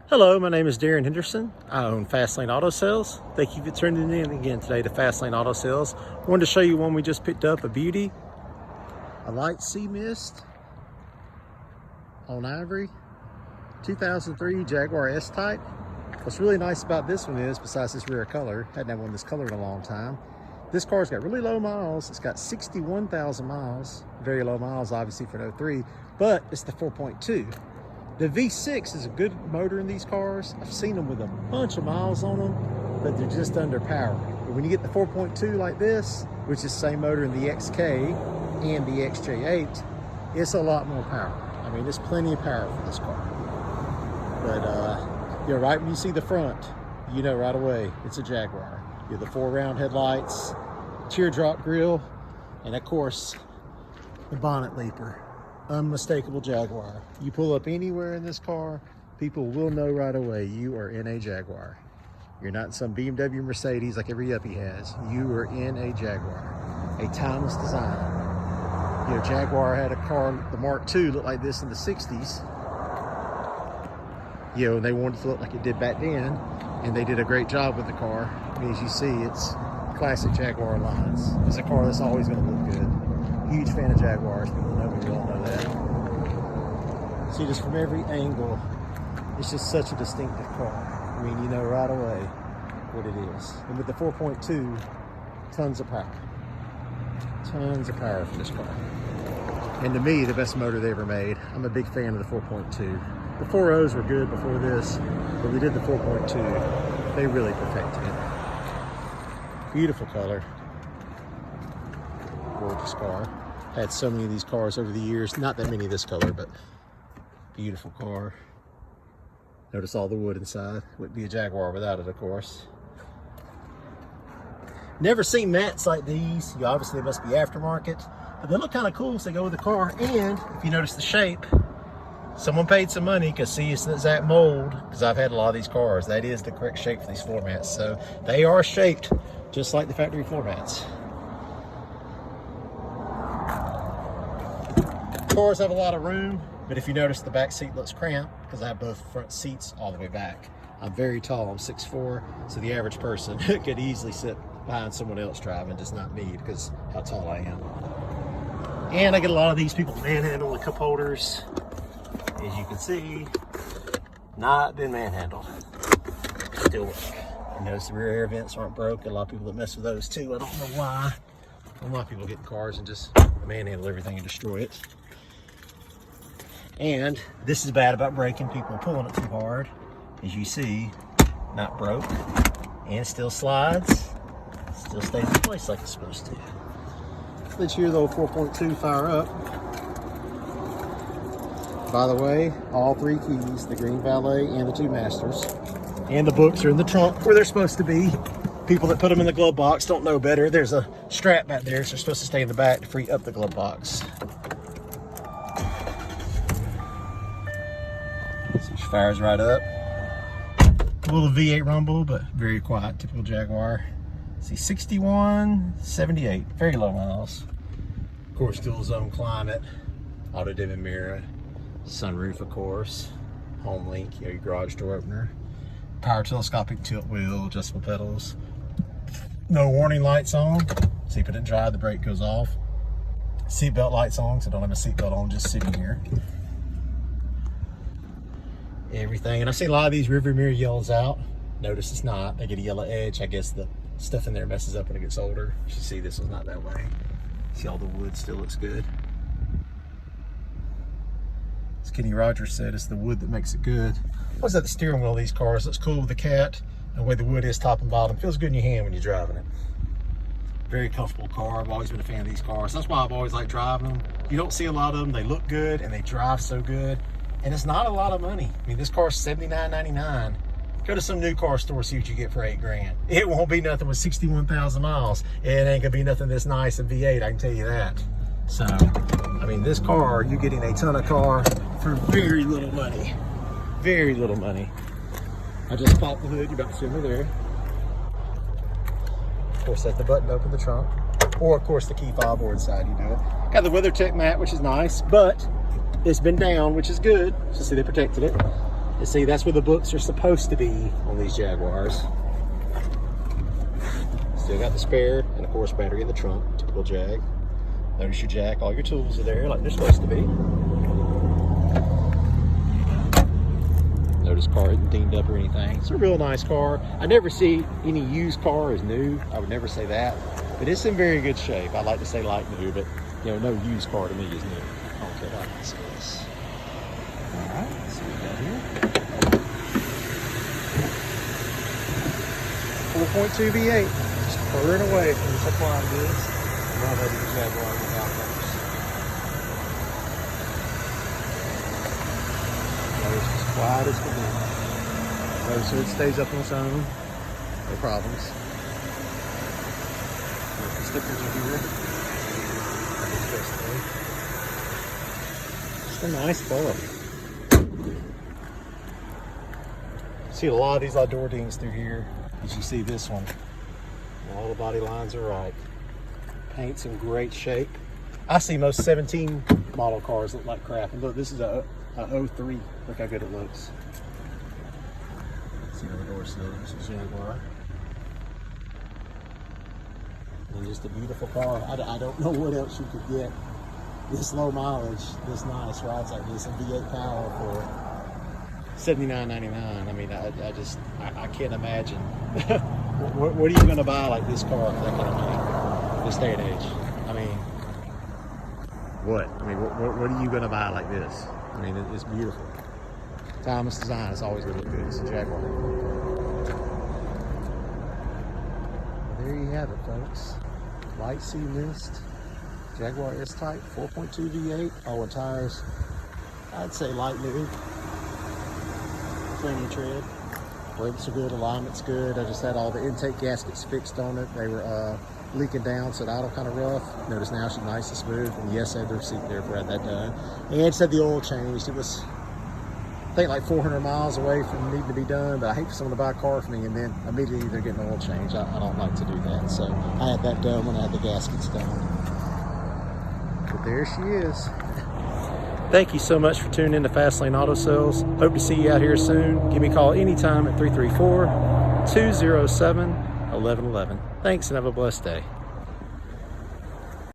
Hello, my name is Darren Henderson. I own Fastlane Auto Sales. Thank you for tuning in again today to Fastlane Auto Sales. I wanted to show you one we just picked up, a beauty. A light sea mist on ivory. 2003 Jaguar S Type. What's really nice about this one is, besides this rare color, hadn't had one this color in a long time, this car's got really low miles. It's got 61,000 miles. Very low miles, obviously, for an 03, but it's the 4.2. The V6 is a good motor in these cars. I've seen them with a bunch of miles on them, but they're just underpowered. But when you get the 4.2 like this, which is the same motor in the XK and the XJ8, it's a lot more power. I mean, there's plenty of power for this car. But right when you see the front, you know right away it's a Jaguar. You have the 4 round headlights, teardrop grille, and of course, the bonnet leaper. Unmistakable Jaguar. You pull up anywhere in this car, people will know right away you are in a Jaguar. You're not in some BMW Mercedes like every yuppie has. You are in a Jaguar. A timeless design. You know, Jaguar had a car, the Mark II, looked like this in the 60s. You know, and they wanted to look like it did back then, and they did a great job with the car. I mean, as you see, it's classic Jaguar lines. It's a car that's always going to look good. Huge fan of Jaguars. People know me, we all know that. See, just from every angle, it's just such a distinctive car. I mean, you know right away what it is. And with the 4.2, tons of power. Tons of power from this car. And to me, the best motor they ever made. I'm a big fan of the 4.2. The 4.0s were good before this, but we did the 4.2. They really perfected it. Beautiful color. Gorgeous car. Had so many of these cars over the years. Not that many of this color, but beautiful car. Notice all the wood inside. Wouldn't be a Jaguar without it, of course. Never seen mats like these. You obviously, they must be aftermarket, but they look kind of cool, so they go with the car. And if you notice the shape, someone paid some money, because see, it's the exact mold, because I've had a lot of these cars. That is the correct shape for these floor mats. So they are shaped just like the factory floor mats. Cars have a lot of room, but if you notice, the back seat looks cramped because I have both front seats all the way back. I'm very tall, I'm 6'4", so the average person could easily sit behind someone else driving, just not me, because how tall I am. And I get a lot of these people manhandle the cup holders. As you can see, not been manhandled. Still work. You notice the rear air vents aren't broke. A lot of people that mess with those too. I don't know why. A lot of people get in cars and just manhandle everything and destroy it. And this is bad about braking. People are pulling it too hard. As you see, not broke. And still slides. Still stays in place like it's supposed to. Let's hear the old 4.2 fire up. By the way, all 3 keys, the green valet and the 2 masters. And the books are in the trunk where they're supposed to be. People that put them in the glove box don't know better. There's a strap back there, so they're supposed to stay in the back to free up the glove box. So she fires right up. A little V8 rumble, but very quiet, typical Jaguar. See, 61, 78, very low miles. Of course, dual zone climate, auto dimming mirror, sunroof, of course, home link, you know, your garage door opener, power telescopic tilt wheel, adjustable pedals. No warning lights on, so if it didn't drive, the brake goes off. Seatbelt lights on, so don't have a seatbelt on, just sitting here. Everything, and I see a lot of these rearview mirror yellows out. Notice it's not. They get a yellow edge. I guess the stuff in there messes up when it gets older. You should see this one's not that way. See, all the wood still looks good. As Kenny Rogers said, it's the wood that makes it good. What's that? The steering wheel of these cars looks cool with the cat. The way the wood is top and bottom feels good in your hand when you're driving it. Very comfortable car. I've always been a fan of these cars. That's why I've always liked driving them. You don't see a lot of them. They look good and they drive so good. And it's not a lot of money. I mean, this car's $79.99. Go to some new car store, see what you get for $8 grand. It won't be nothing with 61,000 miles. It ain't gonna be nothing this nice in V8, I can tell you that. So, I mean, this car, you're getting a ton of car for very little money. Very little money. I just popped the hood, you're about to see me there. Of course, set the button to open the trunk. Or, of course, the key fob or inside you do it. Got the WeatherTech mat, which is nice, but it's been down, which is good. So see, they protected it. And see, that's where the books are supposed to be on these Jaguars. Still got the spare, and of course battery in the trunk, typical Jag. Notice your jack, all your tools are there like they're supposed to be. Notice car isn't dinged up or anything. It's a real nice car. I never see any used car as new. I would never say that, but it's in very good shape. I like to say light new, but you know, no used car to me is new. I don't care about this. All right, let's see what we got here. 4.2 V8, just purring away from the supply goods. Run over the Jaguar without those. It's as quiet as can be. Notice it stays up on its own, no problems. The stickers are here. Just a nice car. See a lot of these door dings through here. As you see this one, all the body lines are right. Paint's in great shape. I see most 17 model cars look like crap. And look, this is a 03. Look how good it looks. See the door sill. This is Jaguar. And just a beautiful car. I don't know what else you could get. This low mileage, this nice rides like this, and V8 power for $79.99. I mean, I can't imagine. what are you going to buy like this car for that kind of money this day and age? I mean, what? I mean, what are you going to buy like this? I mean, it's beautiful. Timeless design is always going to look good. It's a Jaguar. There you have it, folks. Light sea mist, Jaguar S Type, 4.2 V8, all the tires. I'd say light new. Plenty of tread. Brakes are good, alignment's good. I just had all the intake gaskets fixed on it. They were leaking down, so it idle kind of rough. Notice now she's nice and smooth. And yes, I had the receipt there for that done. And it said the oil changed. It was, I think, like 400 miles away from needing to be done. But I hate for someone to buy a car from me and then immediately they're getting oil change. I don't like to do that. So I had that done when I had the gaskets done. But there she is. Thank you so much for tuning in to Fastlane Auto Sales. Hope to see you out here soon. Give me a call anytime at 334-207-1111. Thanks and have a blessed day.